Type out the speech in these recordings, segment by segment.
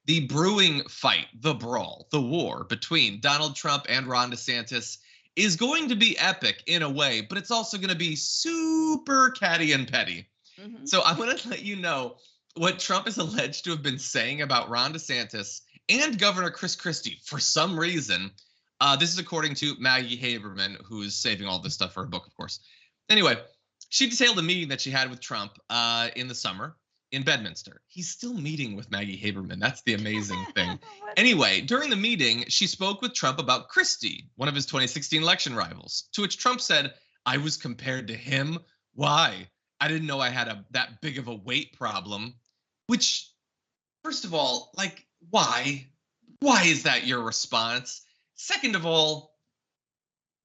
the brewing fight, the brawl, the war between Donald Trump and Ron DeSantis is going to be epic in a way, but it's also going to be super catty and petty. So I'm going to let you know what Trump is alleged to have been saying about Ron DeSantis and Governor Chris Christie for some reason. This is according to Maggie Haberman, who is saving all this stuff for her book, of course. Anyway, she detailed a meeting that she had with Trump in the summer in Bedminster. He's still meeting with Maggie Haberman. That's the amazing thing. Anyway, during the meeting, she spoke with Trump about Christie, one of his 2016 election rivals, to which Trump said, "I was compared to him? Why? I didn't know I had that big of a weight problem." Which, first of all, like, why? Why is that your response? Second of all,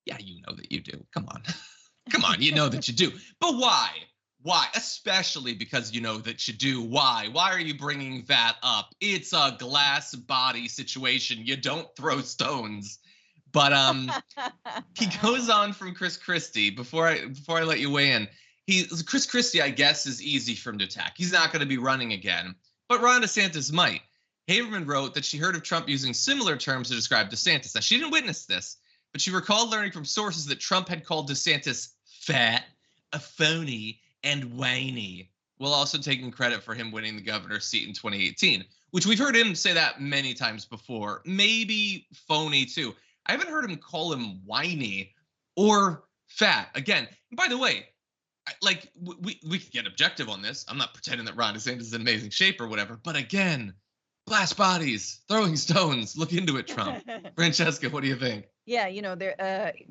yeah, you know that you do. Come on. Come on, you know that you do. But why? Why? Especially because you know that you do. Why? Why are you bringing that up? It's a glass body situation. You don't throw stones. But he goes on from Chris Christie. Before I let you weigh in, Chris Christie, I guess, is easy for him to attack. He's not going to be running again. But Ron DeSantis might. Haberman wrote that she heard of Trump using similar terms to describe DeSantis. Now, she didn't witness this, but she recalled learning from sources that Trump had called DeSantis fat, a phony, and whiny, while also taking credit for him winning the governor's seat in 2018, which we've heard him say that many times before. Maybe phony too. I haven't heard him call him whiny or fat. Again, by the way, like we can get objective on this. I'm not pretending that Ron DeSantis is in amazing shape or whatever, but again, glass bodies, throwing stones. Look into it, Trump. Francesca, what do you think? Yeah, you know,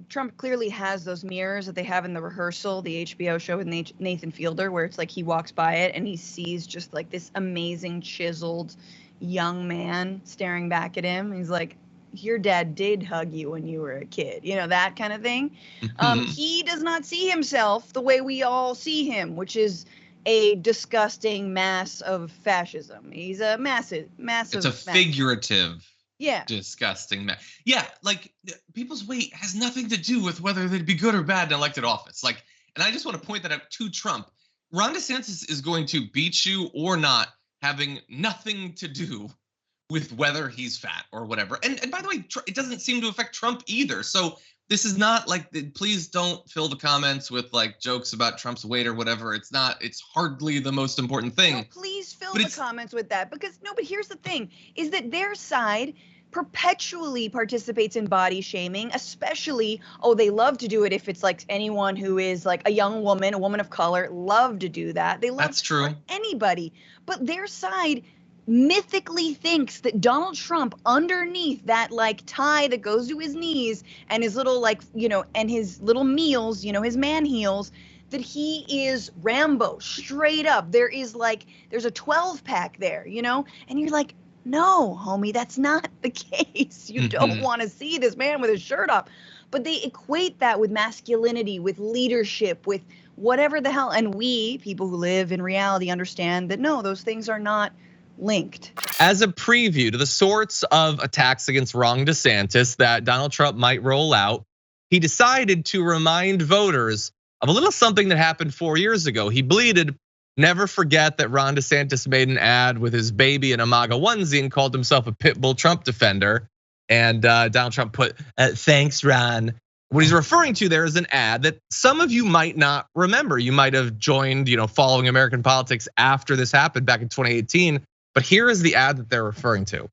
Trump clearly has those mirrors that they have in the rehearsal, the HBO show with Nathan Fielder, where it's like he walks by it and he sees just like this amazing, chiseled young man staring back at him. He's like, your dad did hug you when you were a kid, you know, that kind of thing. He does not see himself the way we all see him, which is a disgusting mass of fascism. He's a massive. It's a figurative. Yeah. Disgusting man. Yeah, like people's weight has nothing to do with whether they'd be good or bad in elected office. Like, and I just want to point that out to Trump. Ron DeSantis is going to beat you or not, having nothing to do with whether he's fat or whatever. And by the way, it doesn't seem to affect Trump either. So this is not like, please don't fill the comments with like jokes about Trump's weight or whatever. It's hardly the most important thing. No, please fill the comments with that, because but here's the thing, is that their side perpetually participates in body shaming, especially, they love to do it if it's like anyone who is like a young woman, a woman of color, love to do that. They love That's true. Anybody. But their side mythically thinks that Donald Trump, underneath that like tie that goes to his knees and his little like, and his little meals, his man heels, that he is Rambo straight up. There's a 12-pack there, and you're like, no, homie, that's not the case. You don't want to see this man with his shirt off. But they equate that with masculinity, with leadership, with whatever the hell. And we, people who live in reality, understand that no, those things are not linked. As a preview to the sorts of attacks against Ron DeSantis that Donald Trump might roll out, he decided to remind voters of a little something that happened 4 years ago. He bleated, "Never forget that Ron DeSantis made an ad with his baby in a MAGA onesie and called himself a pit bull Trump defender." And Donald Trump put, "Thanks, Ron." What he's referring to there is an ad that some of you might not remember. You might have joined, following American politics after this happened back in 2018. But here is the ad that they're referring to.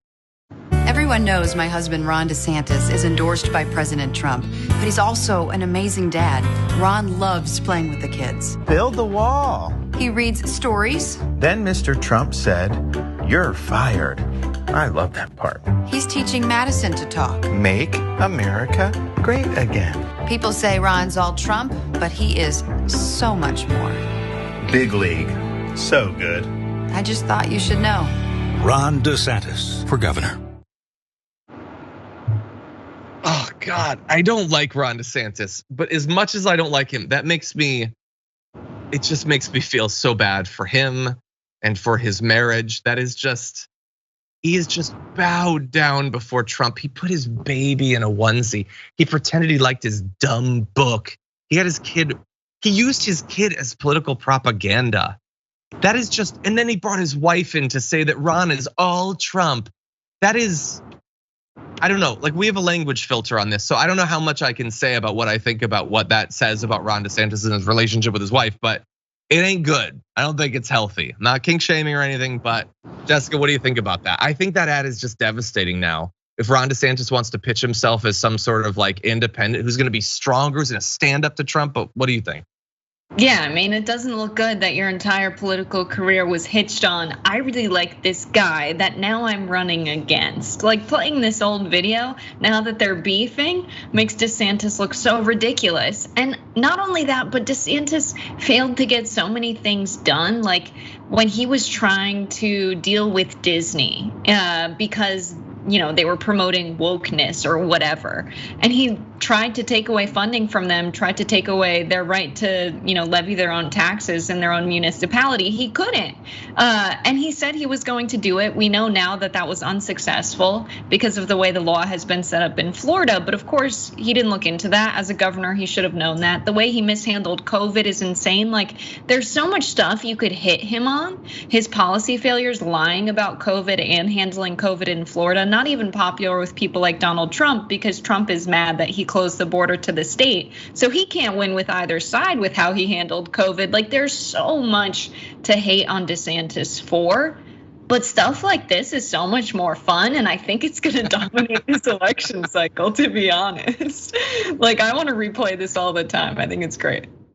Everyone knows my husband, Ron DeSantis, is endorsed by President Trump, but he's also an amazing dad. Ron loves playing with the kids. Build the wall. He reads stories. Then Mr. Trump said, "You're fired." I love that part. He's teaching Madison to talk. Make America great again. People say Ron's all Trump, but he is so much more. Big league. So good. I just thought you should know. Ron DeSantis for governor. Oh God, I don't like Ron DeSantis, but as much as I don't like him, it just makes me feel so bad for him and for his marriage. He is just bowed down before Trump. He put his baby in a onesie. He pretended he liked his dumb book. He used his kid as political propaganda. That is just, and then he brought his wife in to say that Ron is all Trump. That is, I don't know, like we have a language filter on this, so I don't know how much I can say about what I think about what that says about Ron DeSantis and his relationship with his wife, but it ain't good. I don't think it's healthy. I'm not kink shaming or anything, but Jessica, what do you think about that? I think that ad is just devastating now. If Ron DeSantis wants to pitch himself as some sort of like independent, who's gonna be stronger, who's gonna stand up to Trump, but what do you think? Yeah, I mean, it doesn't look good that your entire political career was hitched on, I really like this guy that now I'm running against. Like playing this old video, now that they're beefing, makes DeSantis look so ridiculous. And not only that, but DeSantis failed to get so many things done. Like when he was trying to deal with Disney, because they were promoting wokeness or whatever. And he tried to take away funding from them, tried to take away their right to, levy their own taxes in their own municipality. He couldn't. And he said he was going to do it. We know now that that was unsuccessful because of the way the law has been set up in Florida. But of course, he didn't look into that. As a governor, he should have known that. The way he mishandled COVID is insane. Like there's so much stuff you could hit him on. His policy failures, lying about COVID and handling COVID in Florida, not even popular with people like Donald Trump because Trump is mad that he closed the border to the state. So he can't win with either side with how he handled COVID. Like there's so much to hate on DeSantis for, but stuff like this is so much more fun. And I think it's gonna dominate this election cycle, to be honest. Like I wanna replay this all the time. I think it's great.